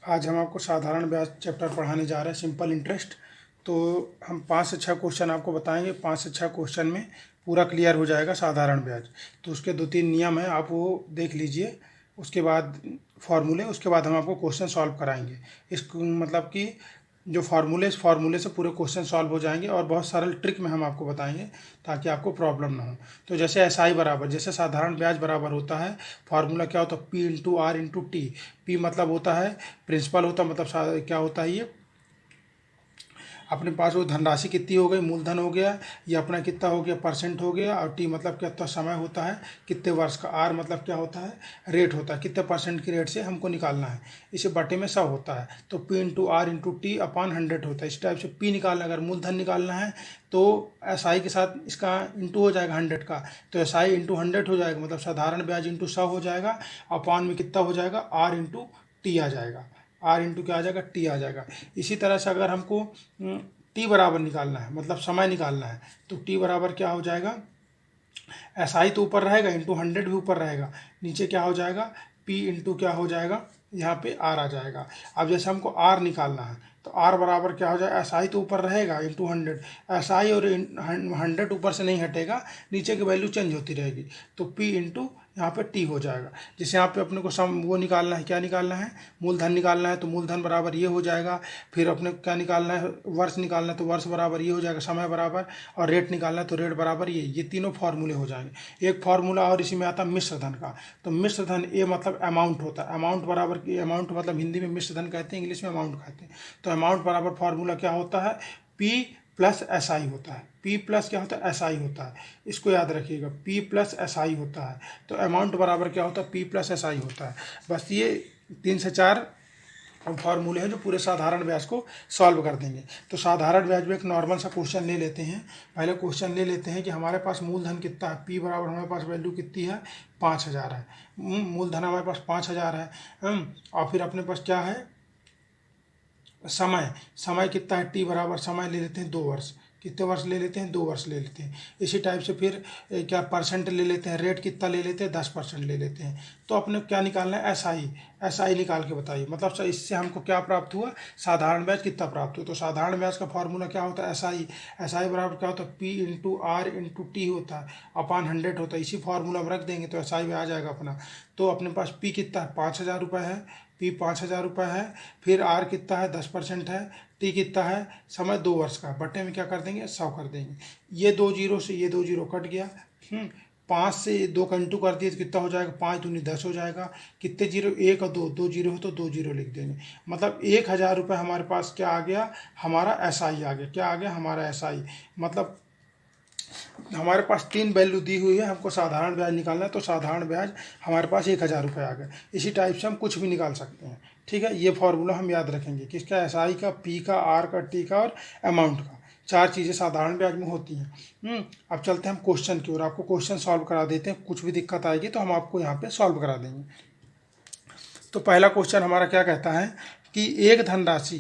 आज हम आपको साधारण ब्याज चैप्टर पढ़ाने जा रहे हैं, सिंपल इंटरेस्ट। तो हम 5 से 6 क्वेश्चन आपको बताएंगे। 5 से 6 क्वेश्चन में पूरा क्लियर हो जाएगा साधारण ब्याज। तो उसके 2-3 नियम हैं, आप वो देख लीजिए। उसके बाद फॉर्मूले, उसके बाद हम आपको क्वेश्चन सॉल्व कराएंगे। इस मतलब कि जो फार्मूले से पूरे क्वेश्चन सॉल्व हो जाएंगे और बहुत सरल ट्रिक में हम आपको बताएंगे ताकि आपको प्रॉब्लम ना हो। तो जैसे एसआई बराबर, जैसे साधारण ब्याज बराबर होता है, फार्मूला क्या होता है, P into R into T. P मतलब होता है प्रिंसिपल होता है, मतलब क्या होता है, ये अपने पास वो धनराशि कितनी हो गई, मूलधन हो गया, ये अपना कितना हो गया, परसेंट हो गया। और टी मतलब कितना समय होता है, कितने वर्ष का। आर मतलब क्या होता है, रेट होता है, कितने परसेंट की रेट से हमको निकालना है। इसे बटे में 100 होता है, तो P into R into T upon 100 होता है। इस टाइप से पी निकालना, अगर मूलधन निकालना है तो एस आई के साथ इसका इंटू हो जाएगा 100 का, तो एस आई इंटू 100 हो जाएगा, मतलब साधारण ब्याज इंटू 100 हो जाएगा। अपॉन में कितना हो जाएगा, आर इंटू टी आ जाएगा। आर इंटू क्या आ जाएगा, टी आ जाएगा। इसी तरह से अगर हमको टी बराबर निकालना है, मतलब समय निकालना है, तो टी बराबर क्या हो जाएगा, एस आई तो ऊपर रहेगा, इंटू 100 भी ऊपर रहेगा, नीचे क्या हो जाएगा, पी इंटू क्या हो जाएगा, यहाँ पे आर आ जाएगा। अब जैसे हमको आर निकालना है, तो आर बराबर क्या हो जाएगा, एस आई तो ऊपर रहेगा इंटू 100, एस आई और 100 ऊपर से नहीं हटेगा, नीचे की वैल्यू चेंज होती रहेगी, तो पी इंटू यहाँ पे टी हो जाएगा। जैसे यहाँ पे अपने को सम वो निकालना है, क्या निकालना है, मूलधन निकालना है, तो मूलधन बराबर ये हो जाएगा। फिर अपने को क्या निकालना है, वर्ष निकालना है, तो वर्ष बराबर ये हो जाएगा, समय बराबर, और रेट निकालना है तो रेट बराबर ये तीनों फार्मूले हो जाएंगे। एक फार्मूला और इसी में आता है मिश्र धन का। तो मिश्र धन ये मतलब अमाउंट होता है, अमाउंट बराबर की, अमाउंट मतलब हिंदी में मिश्र धन कहते हैं, इंग्लिश में अमाउंट कहते हैं। तो अमाउंट बराबर फार्मूला क्या होता है, पी प्लस एस आई होता है। पी प्लस क्या होता है, एस आई होता है, इसको याद रखिएगा, पी प्लस एस आई होता है। तो अमाउंट बराबर क्या होता है, पी प्लस एस आई होता है। बस ये 3 से 4 फार्मूले हैं जो पूरे साधारण ब्याज को सॉल्व कर देंगे। तो साधारण ब्याज में एक नॉर्मल सा क्वेश्चन ले लेते हैं। पहले क्वेश्चन ले लेते हैं कि हमारे पास मूलधन कितना है, पी बराबर हमारे पास वैल्यू कितनी है, 5000 है। मूलधन हमारे पास 5000 है। और फिर अपने पास क्या है, समय, समय कितना है, टी बराबर समय ले लेते हैं 2 वर्ष। कितने वर्ष ले लेते हैं, 2 वर्ष ले लेते हैं। इसी टाइप से फिर क्या परसेंट ले लेते हैं, रेट कितना ले लेते हैं, 10% ले लेते हैं। तो अपने क्या निकालना है, एस आई, एस आई निकाल के बताइए। मतलब इससे हमको क्या प्राप्त हुआ, साधारण ब्याज कितना प्राप्त हुआ। तो साधारण ब्याज का फॉर्मूला क्या होता है, एस आई। एस आई बराबर क्या होता है, P into R into T होता है, अपॉन 100 होता है। इसी फार्मूला में रख देंगे तो एस आई में आ जाएगा अपना। तो अपने पास पी कितना है, 5000 रुपये है, पी 5000 रुपये है। फिर आर कितना है, 10% है। टी कितना है, समय 2 वर्ष का, बटे में क्या कर देंगे, 100 कर देंगे। ये 2 जीरो से ये 2 जीरो कट गया। 5 से 2 का इंटू कर दिए तो कितना हो जाएगा, 5 दूनी 10 हो जाएगा। कितने जीरो, 1 और 2, 2 जीरो हो तो 2 जीरो लिख देंगे। मतलब 1000 रुपये हमारे पास क्या आ गया, हमारा एस आई आ गया। क्या आ गया, हमारा एस आई। मतलब हमारे पास 3 वैल्यू दी हुई है, हमको साधारण ब्याज निकालना है, तो साधारण ब्याज हमारे पास 1000 रुपये आ गए। इसी टाइप से हम कुछ भी निकाल सकते हैं। ठीक है, ये फॉर्मूला हम याद रखेंगे, किसका, एस आई का, पी का, आर का, टी का और अमाउंट का। 4 चीज़ें साधारण ब्याज में होती हैं। अब चलते हैं हम क्वेश्चन की ओर, आपको क्वेश्चन सॉल्व करा देते हैं। कुछ भी दिक्कत आएगी तो हम आपको यहाँ पे सॉल्व करा देंगे। तो पहला क्वेश्चन हमारा क्या कहता है कि एक धनराशि,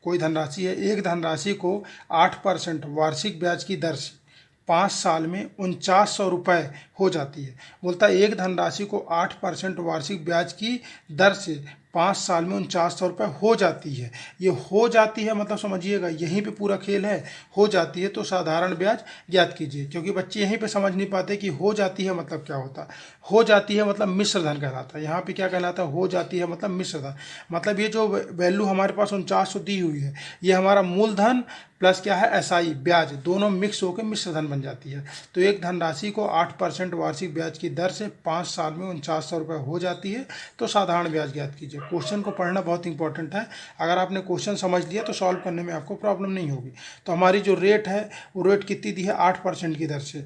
कोई धनराशि है, एक धनराशि को 8% वार्षिक ब्याज की दर से 5 साल में 4900 रुपये हो जाती है। बोलता है एक धनराशि को 8% वार्षिक ब्याज की दर से 5 साल में 4900 रुपये हो जाती है। ये हो जाती है मतलब समझिएगा, यहीं पे पूरा खेल है। हो जाती है तो साधारण ब्याज ज्ञात कीजिए, क्योंकि बच्चे यहीं पे समझ नहीं पाते कि हो जाती है मतलब क्या होता है। हो जाती है मतलब मिश्र धन कहलाता है। यहाँ पे क्या कहलाता है, हो जाती है मतलब मिश्र धन। मतलब ये जो वैल्यू हमारे पास 4900 दी हुई है, ये हमारा मूलधन प्लस क्या है, एस आई ब्याज, दोनों मिक्स होकर मिश्र धन बन जाती है। तो एक धनराशि को 8% वार्षिक ब्याज की दर से 5 साल में 4900 रुपये हो जाती है, तो साधारण ब्याज ज्ञात कीजिए। क्वेश्चन को पढ़ना बहुत इंपॉर्टेंट है। अगर आपने क्वेश्चन समझ लिया तो सॉल्व करने में आपको प्रॉब्लम नहीं होगी। तो हमारी जो रेट है वो रेट कितनी दी है, 8% की दर से।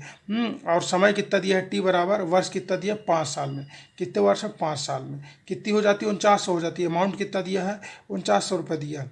और समय कितना दिया है, टी बराबर, वर्ष कितना दिया, 5 साल में। कितने वर्ष है, 5 साल में। कितनी हो जाती है, 4900 हो जाती है। अमाउंट कितना दिया है, 4900 रुपये दिया।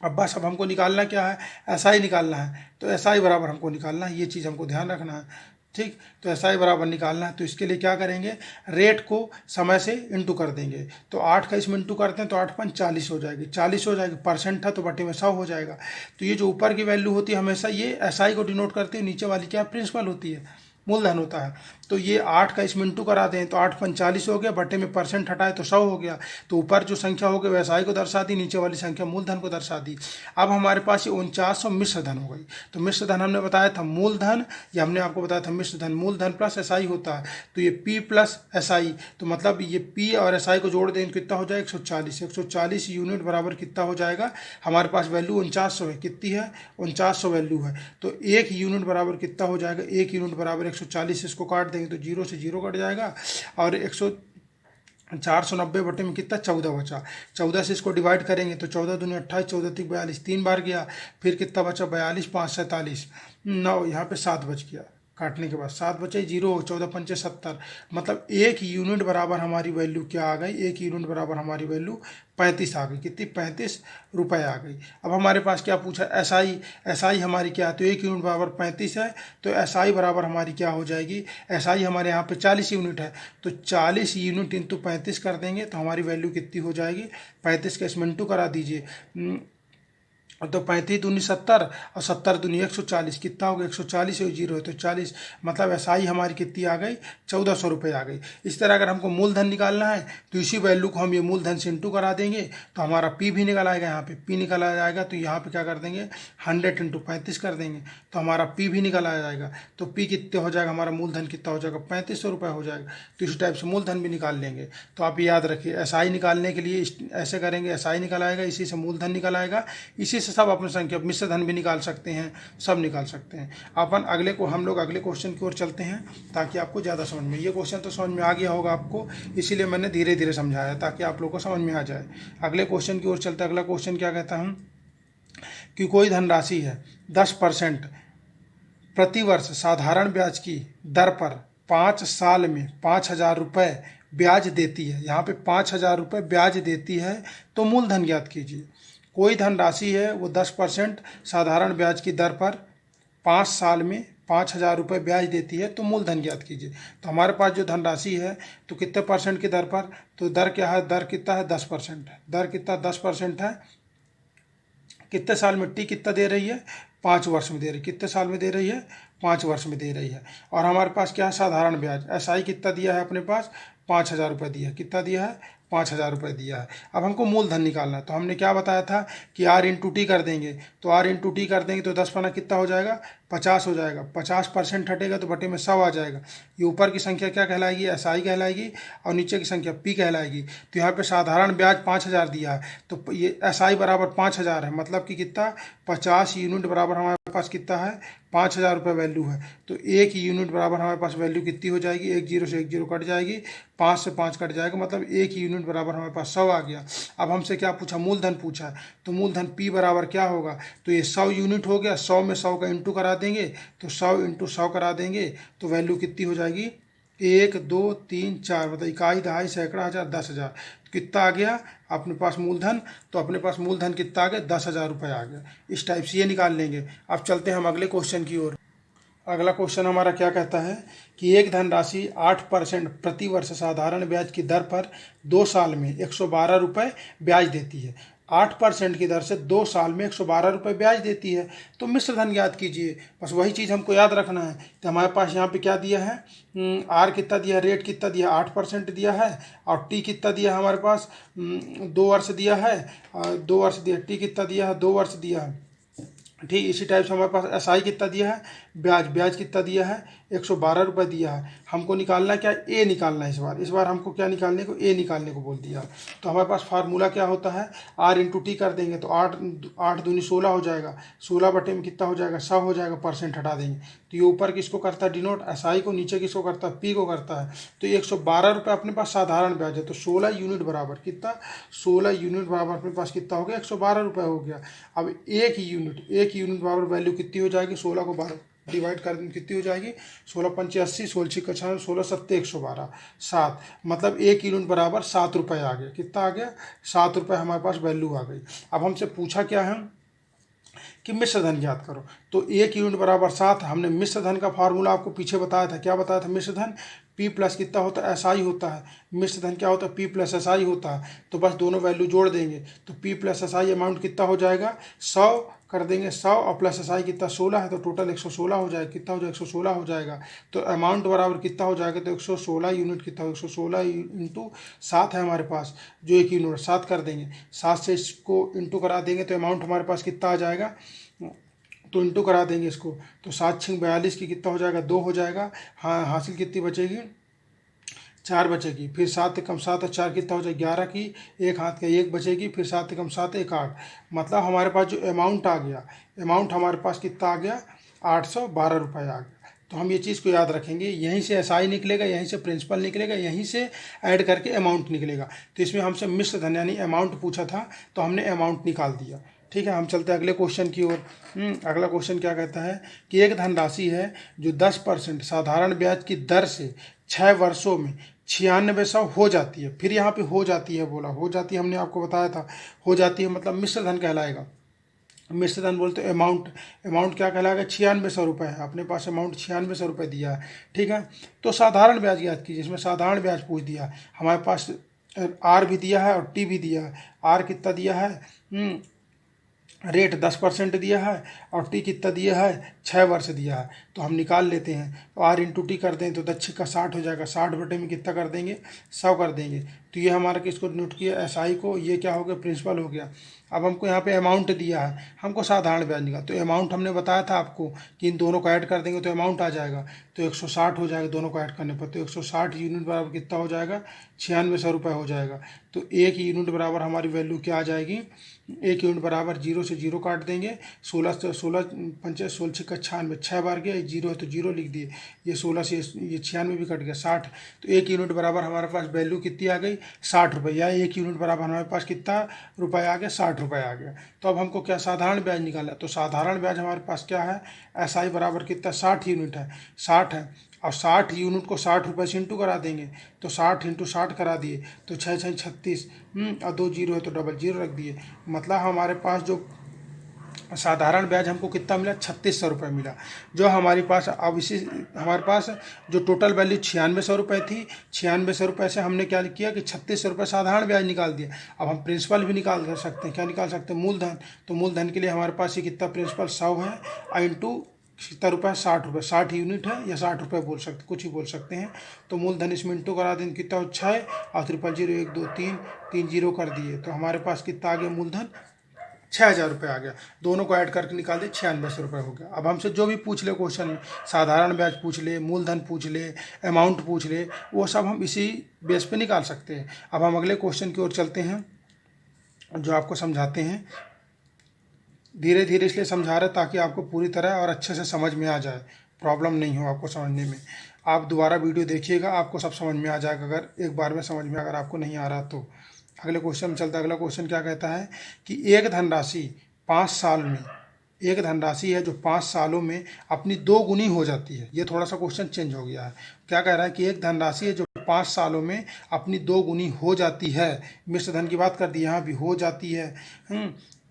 अब बस अब हमको निकालना क्या है, एस आई निकालना है। तो एस आई बराबर हमको निकालना है, ये चीज़ हमको ध्यान रखना है। ठीक, तो एस आई बराबर निकालना है, तो इसके लिए क्या करेंगे, रेट को समय से इंटू कर देंगे। तो 8 का इसमें इंटू करते हैं तो 8 5 40 हो जाएगी, 40 हो जाएगी। परसेंट था तो बटे में 100 हो जाएगा। तो ये जो ऊपर की वैल्यू होती है हमेशा ये एस आई को डिनोट करती है, नीचे वाली क्या प्रिंसिपल होती है, मूलधन होता है। तो ये 8 का इसमें इंटू करा दें तो 8 45 हो गया, बटे में परसेंट हटाए तो 100 हो गया। तो ऊपर जो संख्या हो गई व्यवसाय को दर्शा दी, नीचे वाली संख्या मूलधन को दर्शा दी। अब हमारे पास ये 4900 मिश्र धन हो गई। तो मिश्र धन हमने बताया था मूलधन, या हमने आपको बताया था मिश्र धन मूलधन प्लस एसआई होता है। तो ये पी प्लस एसआई, तो मतलब ये पी और एसआई को जोड़ दें कितना हो जाएगा 140। 140 यूनिट बराबर कितना हो जाएगा, हमारे पास वैल्यू 4900 है। कितनी है, 4900 वैल्यू है। तो 1 यूनिट बराबर कितना हो जाएगा, 1 यूनिट बराबर 140, इसको काट देंगे तो 0 से 0 कट जाएगा और 490 बटे में कितना 14 बचा। 14 से इसको डिवाइड करेंगे तो 14 दूनी 28, 14 तीन 42, 3 बार गया, फिर कितना बचा 42, 5 47, 9, यहाँ पे 7 बच गया। काटने के बाद 7 बचे, 0, 14 पंचे 70, मतलब 1 यूनिट बराबर हमारी वैल्यू क्या आ गई, 1 यूनिट बराबर हमारी वैल्यू 35 आ गई। कितनी, 35 रुपये आ गई। अब हमारे पास क्या पूछा, एसआई। एसआई हमारी क्या है, तो 1 यूनिट बराबर 35 है, तो एसआई बराबर हमारी क्या हो जाएगी, एसआई हमारे यहाँ पे 40 यूनिट है, तो 40 यूनिट इंटू 35 कर देंगे तो हमारी वैल्यू कितनी हो जाएगी, 35 का इसमें इंटू करा दीजिए। तो 35 दूनी 70 और 70 दूनी 140, कितना हो गया 140 और 0 है तो 40, मतलब एसआई हमारी कितनी आ गई, 1400 रुपये आ गई। इस तरह अगर हमको मूलधन निकालना है तो इसी वैल्यू को हम ये मूलधन से इंटू करा देंगे तो हमारा पी भी निकल आएगा। यहाँ पे पी निकल आ जाएगा तो यहाँ पे क्या कर देंगे 100 इंटू 35 कर देंगे तो हमारा पी भी निकल आ जाएगा। तो पी कितने हो जाएगा, हमारा मूलधन कितना हो जाएगा 3500 रुपये हो जाएगा। तो इसी टाइप से मूलधन भी निकाल लेंगे। तो आप याद रखिए एसआई निकालने के लिए ऐसे करेंगे, एसआई निकल आएगा, इसी से मूलधन निकल आएगा, इसी से सब अपनी संख्या मिश्र धन भी निकाल सकते हैं, सब निकाल सकते हैं। अपन हम लोग अगले क्वेश्चन की ओर चलते हैं ताकि आपको ज़्यादा समझ में, ये क्वेश्चन तो समझ में आ गया होगा आपको, इसीलिए मैंने धीरे धीरे समझाया ताकि आप लोगों को समझ में आ जाए। अगले क्वेश्चन की ओर चलते हैं। अगला क्वेश्चन क्या कहता हूँ कि कोई धनराशि है 10% प्रतिवर्ष साधारण ब्याज की दर पर 5 साल में 5000 रुपये ब्याज देती है। यहाँ पे 5000 रुपये ब्याज देती है तो मूलधन ज्ञात कीजिए। कोई धनराशि है वो 10% साधारण ब्याज की दर पर 5 साल में 5000 रुपये ब्याज देती है तो मूलधन ज्ञात कीजिए। तो हमारे पास जो धनराशि है तो कितने परसेंट की दर पर, तो दर क्या है, दर कितना है 10% है। दर कितना 10% है, कितने साल में, टी कितना दे रही है 5 वर्ष में दे रही है। कितने साल में दे रही है, 5 वर्ष में दे रही है। और हमारे पास क्या है साधारण ब्याज, एसआई कितना दिया है अपने पास 5000 रुपये दिया है। कितना दिया है 5000 रुपये दिया है। अब हमको मूलधन निकालना है तो हमने क्या बताया था कि आर इंटू टी कर देंगे। तो आर इंटू टी कर देंगे तो 10 पना कितना हो जाएगा 50 हो जाएगा। 50% हटेगा तो बटे में 100 आ जाएगा। ये ऊपर की संख्या क्या कहलाएगी, एसआई कहलाएगी, और नीचे की संख्या पी कहलाएगी। तो यहाँ पे साधारण ब्याज 5000 दिया है तो ये एसआई बराबर 5000 है, मतलब कि कितना 50 यूनिट बराबर हमारे पास कितना है 5000 रुपये वैल्यू है। तो 1 यूनिट बराबर हमारे पास वैल्यू कितनी हो जाएगी, 1 0 से 1 0 कट जाएगी, 5 से 5 कट जाएगा, मतलब 1 यूनिट बराबर हमारे पास 100 आ गया। अब हमसे क्या पूछा, मूलधन पूछा है। तो मूलधन पी बराबर क्या होगा, तो ये 100 यूनिट हो गया, 100 में 100 का इंटू करा देंगे तो 100 इंटू 100 करा देंगे तो वैल्यू कितनी हो जाएगी 1 2 3 4, मतलब इकाई दहाई सैकड़ा हज़ार 10,000। कितना आ गया अपने पास मूलधन, तो अपने पास मूलधन कितना आ गया 10,000 रुपये आ गया। इस टाइप से ये निकाल लेंगे। अब चलते हैं हम अगले क्वेश्चन की ओर। अगला क्वेश्चन हमारा क्या कहता है कि एक धनराशि 8% प्रति वर्ष साधारण ब्याज की दर पर 2 साल में 112 रुपये ब्याज देती है। 8% की दर से 2 साल में 112 रुपये ब्याज देती है तो मिश्र धन ज्ञात कीजिए। बस वही चीज़ हमको याद रखना है। तो हमारे पास यहाँ पे क्या दिया है, आर कितना दिया, रेट कितना दिया 8% दिया है, और टी कितना दिया है हमारे पास 2 वर्ष दिया है, 2 वर्ष दिया, टी कितना दिया है 2 वर्ष दिया है। ठीक इसी टाइप से हमारे पास एसआई कितना दिया है, ब्याज कितना दिया है 112 रुपये दिया है। हमको निकालना क्या, ए निकालना है। इस बार हमको क्या निकालने को, ए निकालने को बोल दिया। तो हमारे पास फार्मूला क्या होता है, आर इंटू टी कर देंगे तो 8 दूनी 16 हो जाएगा, 16 बटे में कितना हो जाएगा 100 हो जाएगा, परसेंट हटा देंगे। तो ये ऊपर किसको करता है डिनोट, एसआई को, नीचे किसको करता है पी को करता है। तो 112 रुपये अपने पास साधारण ब्याज है तो 16 यूनिट बराबर कितना, 16 यूनिट बराबर अपने पास कितना हो गया 112 रुपये हो गया। अब 1 यूनिट बराबर वैल्यू कितनी हो जाएगी, 16 को 12 डिवाइड कर कितनी हो जाएगी 16 पंचे 80, 16 छिक्का 96, 16 सत्ते 112, 7, मतलब 1 यूनिट बराबर 7 रुपये आ गया। कितना आ गया 7 रुपये हमारे पास वैल्यू आ गई। अब हमसे पूछा क्या है कि मिश्र धन ज्ञात करो। तो 1 यूनिट बराबर 7, हमने मिश्र धन का फार्मूला आपको पीछे बताया था, क्या बताया था मिश्र धन, पी प्लस कितना होता है, SI होता है। मिश्र धन क्या होता है, P प्लस SI होता है। तो बस दोनों वैल्यू जोड़ देंगे तो P प्लस SI अमाउंट कितना हो जाएगा, 100 कर देंगे। 100 और प्लस SI कितना 16 है, तो टोटल 116 हो जाएगा। कितना हो जाएगा, 116 हो जाएगा। तो अमाउंट बराबर कितना हो जाएगा, तो 116 यूनिट कितना हो, 116 इंटू 7 है हमारे पास जो एक यूनिट, 7 कर देंगे। 7 से इसको इंटू करा देंगे तो अमाउंट हमारे पास कितना आ जाएगा, तो इंटू करा देंगे इसको। तो 7 6 42 की कितना हो जाएगा, 2 हो जाएगा। हाँ, हासिल कितनी बचेगी, 4 बचेगी। फिर 7 कम 7 और 4 कितना हो जाएगा, 11 की। एक हाथ का 1 बचेगी। फिर 7 कम 7 1 8। मतलब हमारे पास जो अमाउंट आ गया, अमाउंट हमारे पास कितना आ गया, 812 रुपये आ गया। तो हम ये चीज़ को याद रखेंगे, यहीं से SI निकलेगा, यहीं से प्रिंसिपल निकलेगा, यहीं से ऐड करके अमाउंट निकलेगा। तो इसमें हमसे मिश्र धन यानी अमाउंट पूछा था तो हमने अमाउंट निकाल दिया। ठीक है, हम चलते हैं अगले क्वेश्चन की ओर। अगला क्वेश्चन क्या कहता है कि एक धनराशि है जो 10% साधारण ब्याज की दर से 6 वर्षों में 9600 हो जाती है। फिर यहाँ पे हो जाती है बोला, हो जाती है हमने आपको बताया था, हो जाती है मतलब मिश्र धन कहलाएगा। मिश्र धन बोलते अमाउंट, अमाउंट क्या कहलाएगा, 9600 रुपये है। अपने पास अमाउंट 9600 रुपये दिया है। ठीक है, तो साधारण ब्याज याद कीजिए, इसमें साधारण ब्याज पूछ दिया। हमारे पास R भी दिया है और T भी दिया है। R कितना दिया है, रेट 10% दिया है, और टी कितना दिया है, 6 वर्ष दिया है। तो हम निकाल लेते हैं। तो R इंटू टी कर दें तो 10 का 60 हो जाएगा। 60 बटे में कितना कर देंगे, 100 कर देंगे। तो ये हमारा किसको नोट किया, SI को। ये क्या हो गया, प्रिंसिपल हो गया। अब हमको यहाँ पे अमाउंट दिया है, हमको साधारण ब्याज निकाल। तो अमाउंट हमने बताया था आपको कि इन दोनों को ऐड कर देंगे तो अमाउंट आ जाएगा। तो 160 हो जाएगा दोनों को ऐड करने पर। तो 160 यूनिट बराबर कितना हो जाएगा, 9600 रुपये हो जाएगा। तो एक यूनिट बराबर हमारी वैल्यू क्या आ जाएगी, एक यूनिट बराबर 0 से 0 काट देंगे। 16 से 16 पंचे 16 छक्का 96, 6 बार गया, 0 है तो 0 लिख दिए। ये 16 से ये 96 भी कट गया, 60। तो एक यूनिट बराबर हमारे पास वैल्यू कितनी आ गई, 60 रुपये। या एक यूनिट बराबर हमारे पास कितना रुपये आ गया, 60 रुपये आ गया। तो अब हमको क्या साधारण ब्याज निकालना है। तो साधारण ब्याज हमारे पास क्या है, SI बराबर कितना, 60 यूनिट है, 60 है। और 60 यूनिट को 60 रुपये से इंटू करा देंगे। तो 60 इंटू 60 करा दिए तो 6 6 36, और 2 जीरो है तो डबल जीरो रख दिए। मतलब हमारे पास जो साधारण ब्याज हमको कितना मिला, 3600 रुपये मिला। जो हमारे पास अब इसी हमारे पास जो टोटल वैल्यू 9600 रुपये थी, 9600 रुपये से हमने क्या किया कि 3600 रुपये साधारण ब्याज निकाल दिया। अब हम प्रिंसिपल भी निकाल कर सकते हैं। क्या निकाल सकते हैं, मूलधन। तो मूलधन के लिए हमारे पास ये कितना प्रिंसिपल 100 है, इंटू कितना रुपये, 60 रुपये। 60 यूनिट है या 60 रुपये बोल सकते, कुछ ही बोल सकते हैं। तो मूलधन इसमें इंटू करा दें कितना, 6 और 000 1 2 3 3 जीरो कर दिए। तो हमारे पास कितना आ गया, मूलधन 6000 रुपये आ गया। दोनों को ऐड करके निकाल दे, 9600 रुपये हो गया। अब हमसे जो भी पूछ ले क्वेश्चन में, साधारण ब्याज पूछ ले, मूलधन पूछ ले, अमाउंट पूछ ले, वो सब हम इसी बेस पे निकाल सकते हैं। अब हम अगले क्वेश्चन की ओर चलते हैं जो आपको समझाते हैं। धीरे धीरे इसलिए समझा रहे ताकि आपको पूरी तरह और अच्छे से समझ में आ जाए, प्रॉब्लम नहीं हो आपको समझने में। आप दोबारा वीडियो देखिएगा, आपको सब समझ में आ जाएगा। अगर एक बार में समझ में अगर आपको नहीं आ रहा तो अगले क्वेश्चन में चलता है। अगला क्वेश्चन क्या कहता है कि एक धनराशि 5 साल में, एक धनराशि है जो 5 सालों में अपनी 2 गुनी हो जाती है। ये थोड़ा सा क्वेश्चन चेंज हो गया है। क्या कह रहा है कि एक धनराशि है जो 5 सालों में अपनी 2 गुनी हो जाती है। मिश्र धन की बात कर दी, यहाँ भी हो जाती है।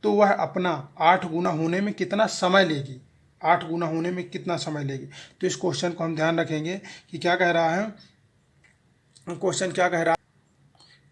तो वह अपना 8 गुना होने में कितना समय लेगी, 8 गुना होने में कितना समय लेगी। तो इस क्वेश्चन को हम ध्यान रखेंगे कि क्या कह रहा है, क्वेश्चन क्या कह रहा है।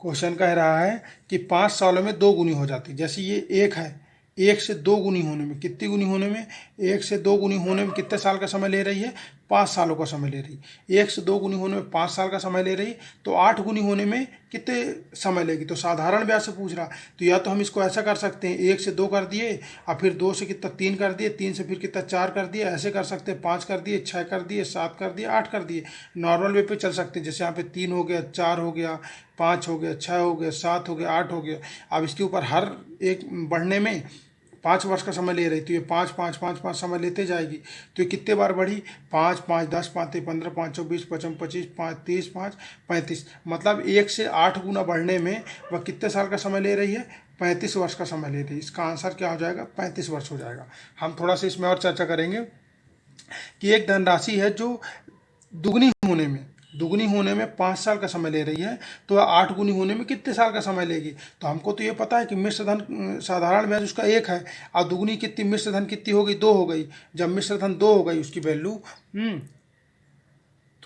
क्वेश्चन कह रहा है कि 5 सालों में 2 गुनी हो जाती है। जैसे ये 1 है, 1 से 2 गुनी होने में, कितनी गुनी होने में, 1 से 2 गुनी होने में कितने साल का समय ले रही है, 5 सालों का समय ले रही है। 1 से 2 गुनी होने में 5 साल का समय ले रही, तो 8 गुनी होने में कितने समय लेगी। तो साधारण ब्याज से पूछ रहा। तो या तो हम इसको ऐसा कर सकते हैं, 1 से 2 कर दिए और फिर 2 से कितना 3 कर दिए, 3 से फिर कितना 4 कर दिए, ऐसे कर सकते हैं। 5 कर दिए, 6 कर दिए, 7 कर दिए, 8 कर दिए। नॉर्मल वे पे चल सकते हैं। जैसे यहाँ पे 3 हो गया, 4 हो गया, 5 हो गया, 6 हो गया, 7 हो गया, 8 हो गया। अब इसके ऊपर हर एक बढ़ने में 5 वर्ष का समय ले रही, तो ये 5 5 5 5 समय लेते जाएगी। तो ये कितने बार बढ़ी, 5 5 10 5 15 5 24 25 25 5 30 5 35। मतलब 1 से 8 गुना बढ़ने में वह कितने साल का समय ले रही है, 35 वर्ष का समय ले रही है। इसका आंसर क्या हो जाएगा, 35 वर्ष हो जाएगा। हम थोड़ा सा इसमें और चर्चा करेंगे कि एक धनराशि है जो दुगनी होने में 5 साल का समय ले रही है, तो 8 गुनी होने में कितने साल का समय लेगी। तो हमको तो ये पता है कि मिश्र धन साधारण ब्याज उसका 1 है, और दुगनी कितनी, मिश्र धन कितनी हो गई, 2 हो गई। जब मिश्र धन 2 हो गई उसकी वैल्यू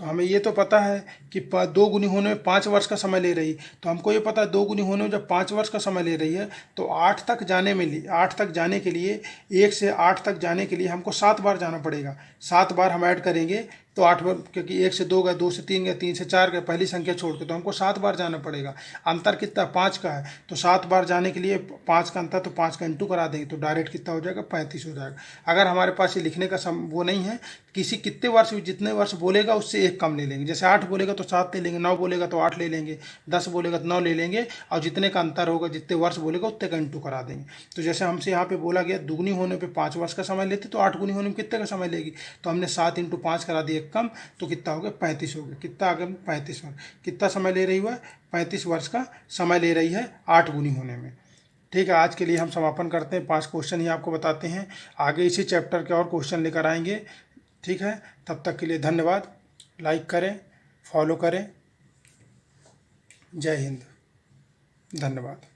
तो हमें ये तो पता है कि 2 गुनी होने में 5 वर्ष का समय ले रही, तो हमको ये पता है 2 गुनी होने में जब 5 वर्ष का समय ले रही है तो 8 तक जाने के लिए 1 से 8 तक जाने के लिए हमको 7 बार जाना पड़ेगा। 7 बार हम ऐड करेंगे तो 8 बार, क्योंकि 1 से 2 गए, 2 से 3 गए, 3 से 4 गए, पहली संख्या छोड़ के, तो हमको 7 बार जाना पड़ेगा। अंतर कितना, 5 का है, तो 7 बार जाने के लिए 5 का अंतर, तो 5 का इंटू करा देंगे तो डायरेक्ट कितना हो जाएगा, 35 हो जाएगा। अगर हमारे पास ये लिखने का वो नहीं है, कितने वर्ष, जितने वर्ष बोलेगा उससे एक कम ले लेंगे। जैसे 8 बोलेगा तो 7 ले लेंगे, 9 बोलेगा तो 8 ले लेंगे, 10 बोलेगा तो 9 ले लेंगे, और जितने का अंतर होगा, जितने वर्ष बोलेगा उतने का इंटू करा देंगे। तो जैसे हमसे यहाँ पे बोला गया 2 गुनी होने पे 5 वर्ष का समय लेते, तो 8 गुनी होने में कितने का समय लेगी, तो हमने 7 × 5 करा दिया कम, तो कितना हो गया, 35 हो गया। कितना आ गया, 35 वर्ष। कितना समय ले रही हुआ, 35 वर्ष का समय ले रही है 8 गुनी होने में। ठीक है, आज के लिए हम समापन करते हैं। 5 क्वेश्चन ही आपको बताते हैं, आगे इसी चैप्टर के और क्वेश्चन लेकर आएंगे। ठीक है, तब तक के लिए धन्यवाद। लाइक करें, फॉलो करें। जय हिंद, धन्यवाद।